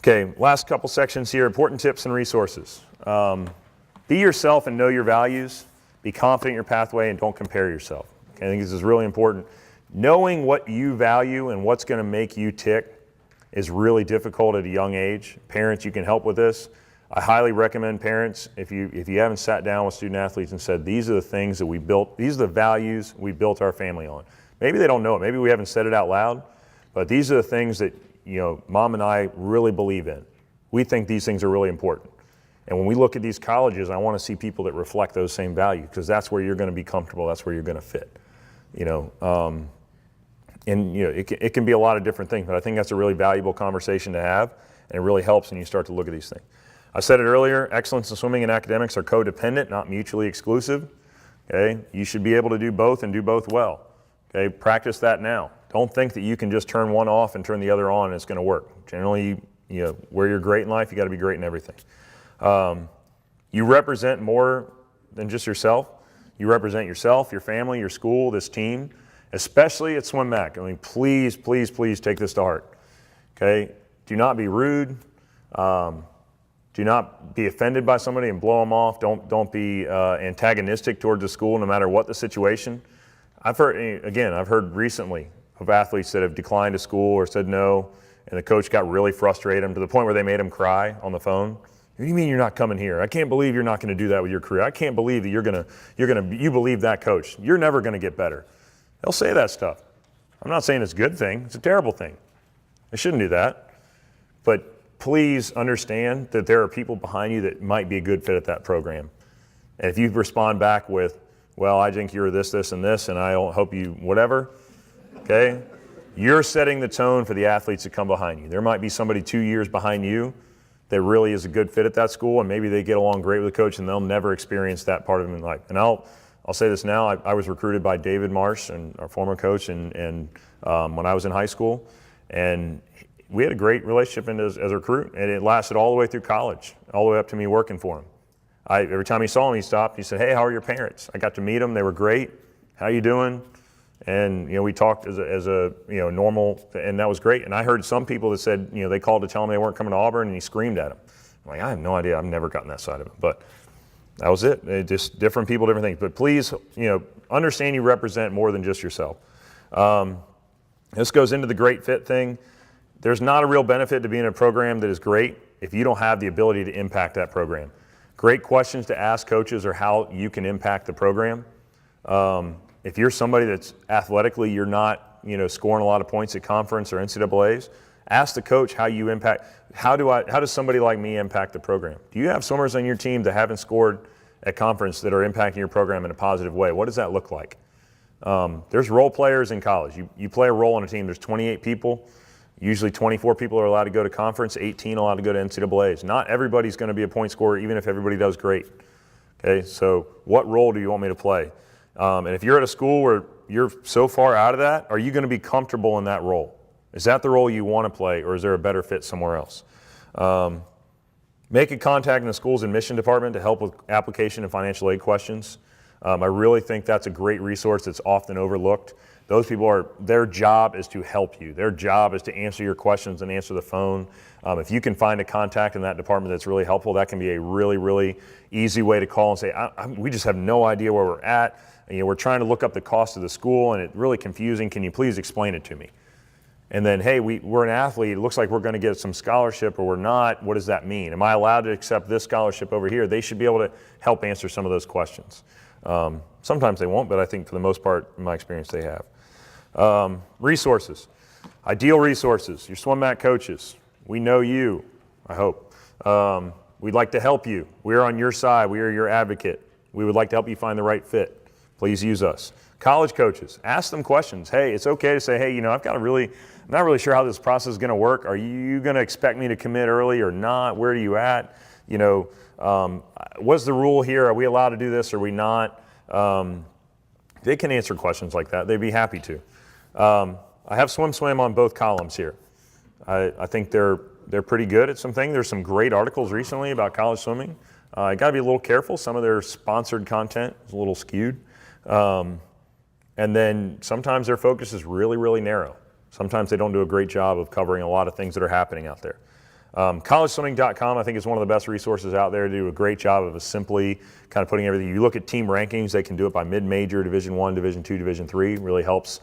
Okay, last couple sections here, important tips and resources. Be yourself and know your values. Be confident in your pathway and don't compare yourself. Okay, I think this is really important. Knowing what you value and what's going to make you tick is really difficult at a young age. Parents, you can help with this. I highly recommend parents, if you haven't sat down with student athletes and said, these are the things that we built, these are the values we built our family on. Maybe they don't know it, maybe we haven't said it out loud, but these are the things that, Mom and I really believe in. We think these things are really important. And when we look at these colleges, I want to see people that reflect those same values, because that's where you're going to be comfortable, that's where you're going to fit. It can be a lot of different things, but I think that's a really valuable conversation to have, and it really helps when you start to look at these things. I said it earlier, excellence in swimming and academics are codependent, not mutually exclusive. Okay, you should be able to do both and do both well. Okay, practice that now. Don't think that you can just turn one off and turn the other on and it's going to work. Generally, where you're great in life, you got to be great in everything. You represent more than just yourself. You represent yourself, your family, your school, this team, especially at SwimMac. I mean, please, please, please take this to heart. Okay, do not be rude. Do not be offended by somebody and blow them off. Don't be antagonistic towards the school, no matter what the situation. I've heard recently of athletes that have declined to school or said no, and the coach got really frustrated to the point where they made him cry on the phone. What do you mean you're not coming here? I can't believe you're not going to do that with your career. I can't believe that you believe that coach. You're never going to get better. They'll say that stuff. I'm not saying it's a good thing. It's a terrible thing. They shouldn't do that. But please understand that there are people behind you that might be a good fit at that program. And if you respond back with, well, I think you're this, this, and this, and I hope you whatever, okay? You're setting the tone for the athletes that come behind you. There might be somebody 2 years behind you that really is a good fit at that school, and maybe they get along great with the coach and they'll never experience that part of them in life. And I'll say this now, I was recruited by David Marsh, and our former coach, and when I was in high school, and we had a great relationship as a recruit, and it lasted all the way through college, all the way up to me working for him. Every time he saw me, he stopped. He said, "Hey, how are your parents?" I got to meet them. They were great. "How you doing?" And we talked as a normal, and that was great. And I heard some people that said they called to tell him they weren't coming to Auburn, and he screamed at them. I'm like, I have no idea. I've never gotten that side of it, but that was it. Just different people, different things. But please, understand you represent more than just yourself. This goes into the great fit thing. There's not a real benefit to being in a program that is great if you don't have the ability to impact that program. Great questions to ask coaches are how you can impact the program. If you're somebody that's athletically, you're not scoring a lot of points at conference or NCAAs, ask the coach how you impact. How does somebody like me impact the program? Do you have swimmers on your team that haven't scored at conference that are impacting your program in a positive way? What does that look like? There's role players in college. You play a role on a team. There's 28 people. Usually 24 people are allowed to go to conference, 18 allowed to go to NCAAs. Not everybody's going to be a point scorer, even if everybody does great. Okay, so what role do you want me to play? And if you're at a school where you're so far out of that, are you going to be comfortable in that role? Is that the role you want to play, or is there a better fit somewhere else? Make a contact in the school's admission department to help with application and financial aid questions. I really think that's a great resource that's often overlooked. Those people their job is to help you. Their job is to answer your questions and answer the phone. If you can find a contact in that department that's really helpful, that can be a really, really easy way to call and say, we just have no idea where we're at. We're trying to look up the cost of the school and it's really confusing. Can you please explain it to me? And then, hey, we're an athlete. It looks like we're going to get some scholarship or we're not. What does that mean? Am I allowed to accept this scholarship over here? They should be able to help answer some of those questions. Sometimes they won't, but I think for the most part, in my experience, they have. Resources, ideal resources, your SwimMac coaches. We know you, I hope. We'd like to help you. We're on your side. We are your advocate. We would like to help you find the right fit. Please use us. College coaches, ask them questions. Hey, it's okay to say, hey, I'm not really sure how this process is going to work. Are you going to expect me to commit early or not? Where are you at? What's the rule here? Are we allowed to do this? Or are we not? They can answer questions like that. They'd be happy to. I have SwimSwam on both columns here. I think they're pretty good at some things. There's some great articles recently about college swimming. I got to be a little careful. Some of their sponsored content is a little skewed. And then sometimes their focus is really, really narrow. Sometimes they don't do a great job of covering a lot of things that are happening out there. Collegeswimming.com, I think, is one of the best resources out there. They do a great job of simply kind of putting everything. You look at team rankings, they can do it by mid-major, Division I, Division II, Division III. Really helps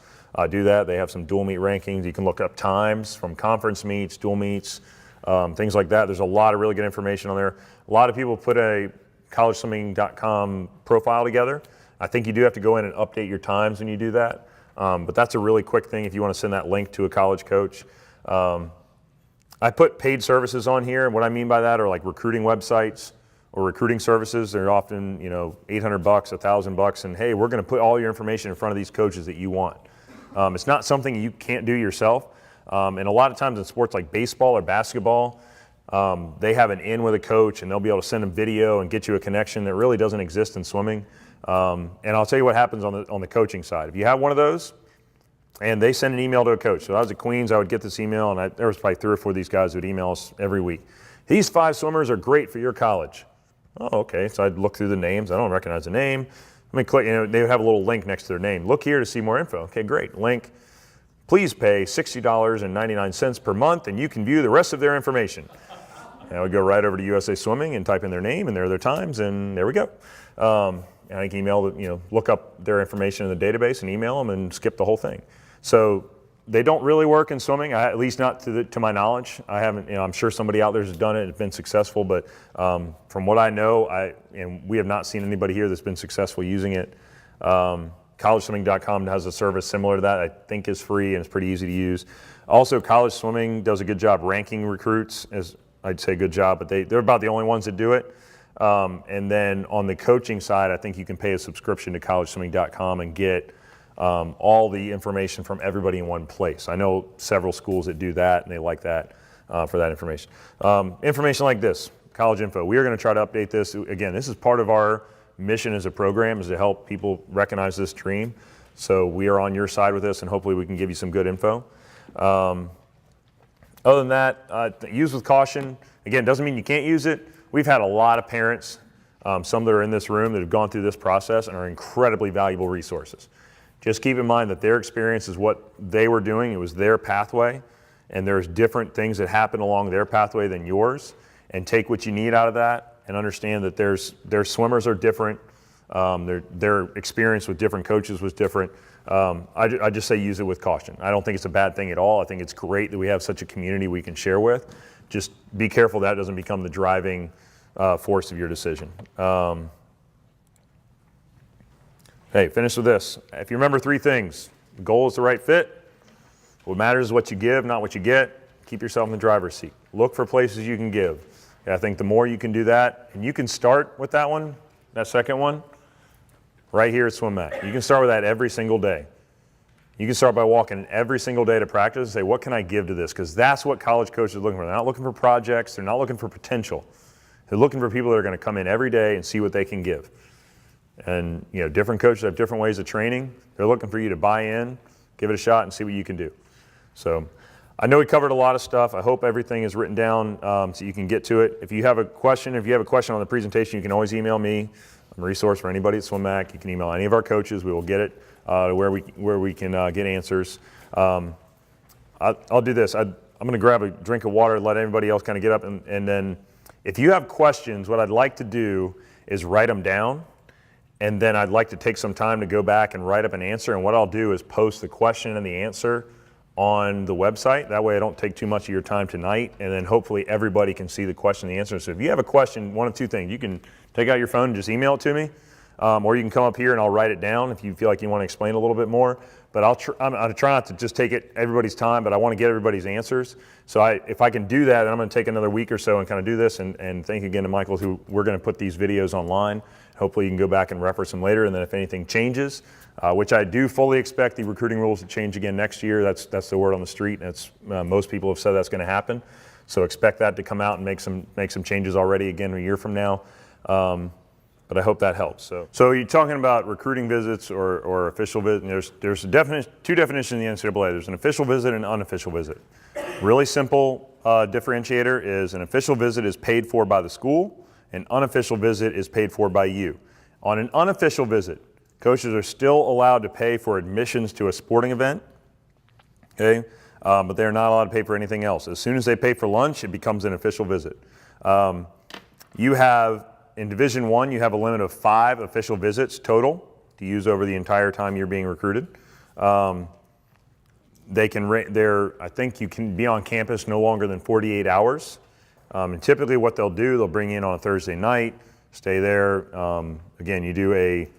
do that. They have some dual meet rankings. You can look up times from conference meets, dual meets, things like that. There's a lot of really good information on there. A lot of people put a Collegeswimming.com profile together. I think you do have to go in and update your times when you do that. But that's a really quick thing if you want to send that link to a college coach. I put paid services on here, and what I mean by that are like recruiting websites or recruiting services. They're often, $800, $1,000, and hey, we're going to put all your information in front of these coaches that you want. It's not something you can't do yourself. And a lot of times in sports like baseball or basketball, they have an in with a coach, and they'll be able to send them video and get you a connection that really doesn't exist in swimming. And I'll tell you what happens on the coaching side. If you have one of those, and they send an email to a coach. So I was at Queens, I would get this email, and there was probably 3 or 4 of these guys who would email us every week. These 5 swimmers are great for your college. Oh, okay. So I'd look through the names. I don't recognize the name. Let me click, they would have a little link next to their name. Look here to see more info. Okay, great. Link. Please pay $60.99 per month, and you can view the rest of their information. And I would go right over to USA Swimming and type in their name and their times, and there we go. And I can look up their information in the database and email them and skip the whole thing. So they don't really work in swimming, at least not to my knowledge. I haven't, I'm sure somebody out there has done it and been successful, but from what I know, and we have not seen anybody here that's been successful using it. Collegeswimming.com has a service similar to that. I think is free and it's pretty easy to use. Also, College Swimming does a good job ranking recruits, as I'd say good job, but they're about the only ones that do it. And then on the coaching side, I think you can pay a subscription to collegeswimming.com and get all the information from everybody in one place. I know several schools that do that, and they like that for that information. Information like this, College Info. We are going to try to update this. Again, this is part of our mission as a program, is to help people recognize this dream. So we are on your side with this, and hopefully we can give you some good info. Other than that, use with caution. Again, doesn't mean you can't use it. We've had a lot of parents, some that are in this room, that have gone through this process and are incredibly valuable resources. Just keep in mind that their experience is what they were doing. It was their pathway, and there's different things that happen along their pathway than yours, and take what you need out of that and understand that their swimmers are different. Their experience with different coaches was different. I just say use it with caution. I don't think it's a bad thing at all. I think it's great that we have such a community we can share with. Just be careful that doesn't become the driving force of your decision. Hey, finish with this. If you remember 3 things, the goal is the right fit. What matters is what you give, not what you get. Keep yourself in the driver's seat. Look for places you can give. I think the more you can do that, and you can start with that one, that second one, right here at SwimMac. You can start with that every single day. You can start by walking every single day to practice and say, what can I give to this? Because that's what college coaches are looking for. They're not looking for projects. They're not looking for potential. They're looking for people that are going to come in every day and see what they can give. And different coaches have different ways of training. They're looking for you to buy in, give it a shot, and see what you can do. So I know we covered a lot of stuff. I hope everything is written down so you can get to it. If you have a question on the presentation, you can always email me. I'm a resource for anybody at SwimMac. You can email any of our coaches. We will get it where we can get answers. I'll do this. I'm going to grab a drink of water, let everybody else kind of get up, and then if you have questions, what I'd like to do is write them down, and then I'd like to take some time to go back and write up an answer. And what I'll do is post the question and the answer on the website. That way I don't take too much of your time tonight, and then hopefully everybody can see the question and the answer. So if you have a question, one of 2 things. You can take out your phone and just email it to me, or you can come up here and I'll write it down if you feel like you want to explain a little bit more. But I'm going to try not to just take everybody's time, but I want to get everybody's answers. So if I can do that, then I'm going to take another week or so and kind of do this. And thank again to Michael, who we're going to put these videos online. Hopefully you can go back and reference them later. And then if anything changes, which I do fully expect the recruiting rules to change again next year. That's the word on the street. And most people have said that's going to happen. So expect that to come out and make some changes already again a year from now. But I hope that helps. So you're talking about recruiting visits or official visits. There's 2 definitions in the NCAA. There's an official visit and an unofficial visit. Really simple differentiator is an official visit is paid for by the school. An unofficial visit is paid for by you. On an unofficial visit, coaches are still allowed to pay for admissions to a sporting event. Okay, but they're not allowed to pay for anything else. As soon as they pay for lunch, it becomes an official visit. You have, in Division I, you have a limit of 5 official visits total to use over the entire time you're being recruited. They can, I think you can be on campus no longer than 48 hours. And typically what they'll do, they'll bring you in on a Thursday night, stay there. Again, you do a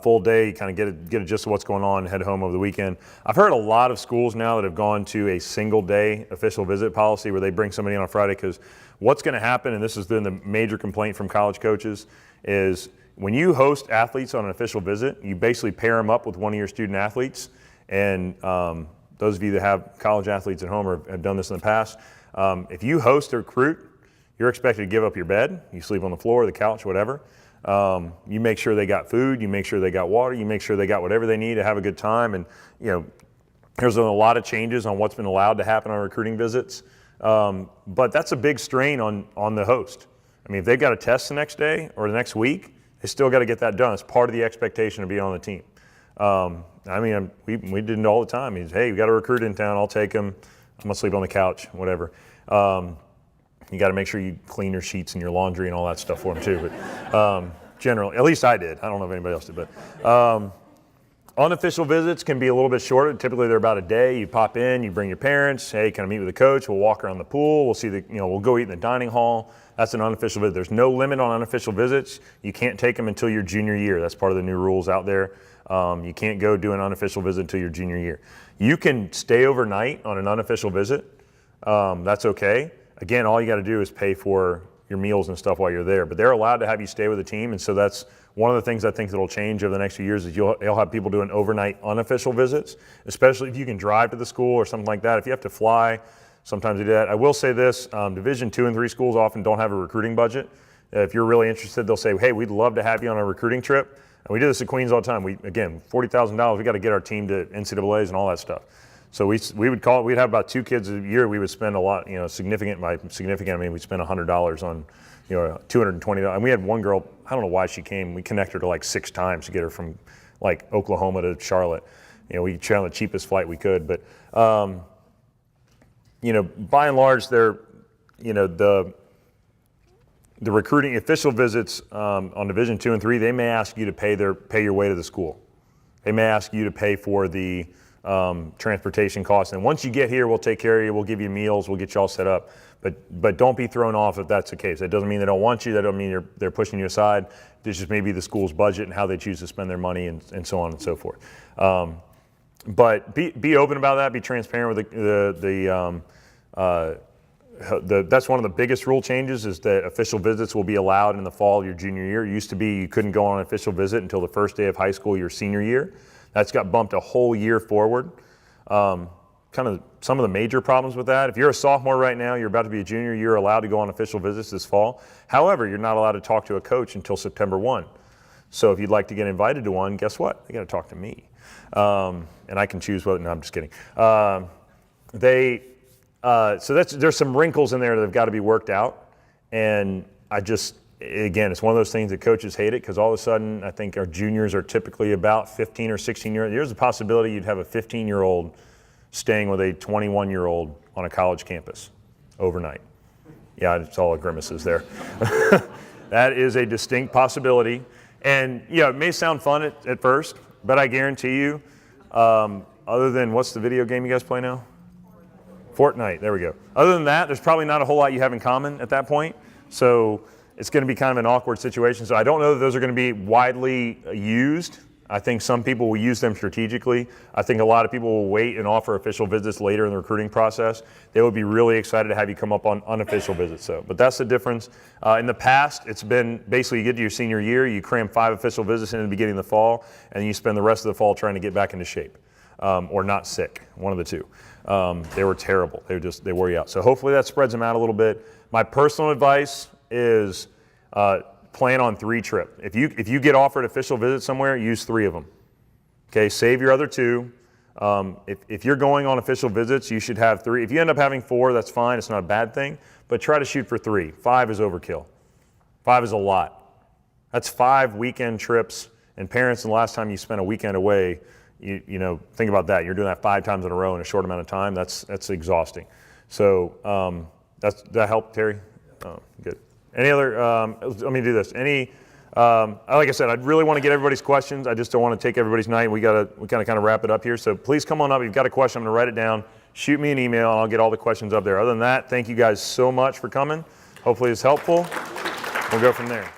full day, kind of get a gist of what's going on, head home over the weekend. I've heard a lot of schools now that have gone to a single day official visit policy where they bring somebody in on Friday, because what's going to happen, and this has been the major complaint from college coaches, is when you host athletes on an official visit, you basically pair them up with one of your student athletes. And those of you that have college athletes at home or have done this in the past, if you host a recruit, you're expected to give up your bed. You sleep on the floor, the couch, whatever. You make sure they got food, you make sure they got water, you make sure they got whatever they need to have a good time. And there's a lot of changes on what's been allowed to happen on recruiting visits. But that's a big strain on the host. I mean, if they've got a test the next day or the next week, they still got to get that done. It's part of the expectation to be on the team. I mean, we did it all the time. He's, hey, we got a recruit in town, I'll take him. I'm gonna sleep on the couch, whatever. You got to make sure you clean your sheets and your laundry and all that stuff for them too. But generally, at least I did. I don't know if anybody else did. But unofficial visits can be a little bit shorter. Typically, they're about a day. You pop in, you bring your parents. Hey, can I meet with the coach? We'll walk around the pool. We'll see we'll go eat in the dining hall. That's an unofficial visit. There's no limit on unofficial visits. You can't take them until your junior year. That's part of the new rules out there. You can't go do an unofficial visit until your junior year. You can stay overnight on an unofficial visit. That's okay. Again, all you got to do is pay for your meals and stuff while you're there, but they're allowed to have you stay with the team. And so that's one of the things I think that'll change over the next few years is you'll have people doing overnight unofficial visits, especially if you can drive to the school or something like that. If you have to fly, sometimes they do that. I will say this, Division II and III schools often don't have a recruiting budget. If you're really interested, they'll say, hey, we'd love to have you on a recruiting trip. And we do this at Queens all the time. Again, $40,000, we got to get our team to NCAAs and all that stuff. So we would call it, we'd have about 2 kids a year. We would spend a lot, significant, by significant, I mean, we'd spend $100 on, $220. And we had one girl, I don't know why she came. We connected her like 6 times to get her from like Oklahoma to Charlotte. We chose the cheapest flight we could. But, by and large, they're, the recruiting official visits on Division II and III, they may ask you to pay your way to the school. They may ask you to pay for the transportation costs. And once you get here, we'll take care of you. We'll give you meals. We'll get you all set up. But don't be thrown off if that's the case. That doesn't mean they don't want you. That doesn't mean they're pushing you aside. This just maybe the school's budget and how they choose to spend their money and so on and so forth. But be open about that. Be transparent with that's one of the biggest rule changes is that official visits will be allowed in the fall of your junior year. It used to be you couldn't go on an official visit until the first day of high school your senior year. That's got bumped a whole year forward. Kind of some of the major problems with that. If you're a sophomore right now, you're about to be a junior, you're allowed to go on official visits this fall. However, you're not allowed to talk to a coach until September 1. So if you'd like to get invited to one, guess what? You got to talk to me. And I can choose whether, no, I'm just kidding. So there's some wrinkles in there that have got to be worked out. And again, it's one of those things that coaches hate it because all of a sudden I think our juniors are typically about 15 or 16 years old. There's a possibility you'd have a 15-year-old staying with a 21-year-old on a college campus overnight. Yeah, it's all grimaces there. That is a distinct possibility. And yeah, it may sound fun at first, but I guarantee you, other than what's the video game you guys play now? Fortnite, there we go. Other than that, there's probably not a whole lot you have in common at that point. So it's going to be kind of an awkward situation. So I don't know that those are going to be widely used. I think some people will use them strategically. I think a lot of people will wait and offer official visits later in the recruiting process. They would be really excited to have you come up on unofficial visits. But that's the difference. In the past, it's been basically you get to your senior year, you cram 5 official visits in the beginning of the fall, and you spend the rest of the fall trying to get back into shape or not sick, one of the two. They were terrible. They wore you out. So hopefully that spreads them out a little bit. My personal advice is plan on 3 trips. If you get offered official visit somewhere, use 3 of them. Okay, save your other 2. If you're going on official visits, you should have 3. If you end up having 4, that's fine. It's not a bad thing. But try to shoot for 3. 5 is overkill. 5 is a lot. That's 5 weekend trips. And parents, the last time you spent a weekend away, you know, think about that. You're doing that 5 times in a row in a short amount of time. That's exhausting. So that helped, Terry? Oh, good. Any other, let me do this. Like I said, I really want to get everybody's questions. I just don't want to take everybody's night. We gotta kind of wrap it up here. So please come on up. If you've got a question, I'm going to write it down. Shoot me an email, and I'll get all the questions up there. Other than that, thank you guys so much for coming. Hopefully it's helpful. We'll go from there.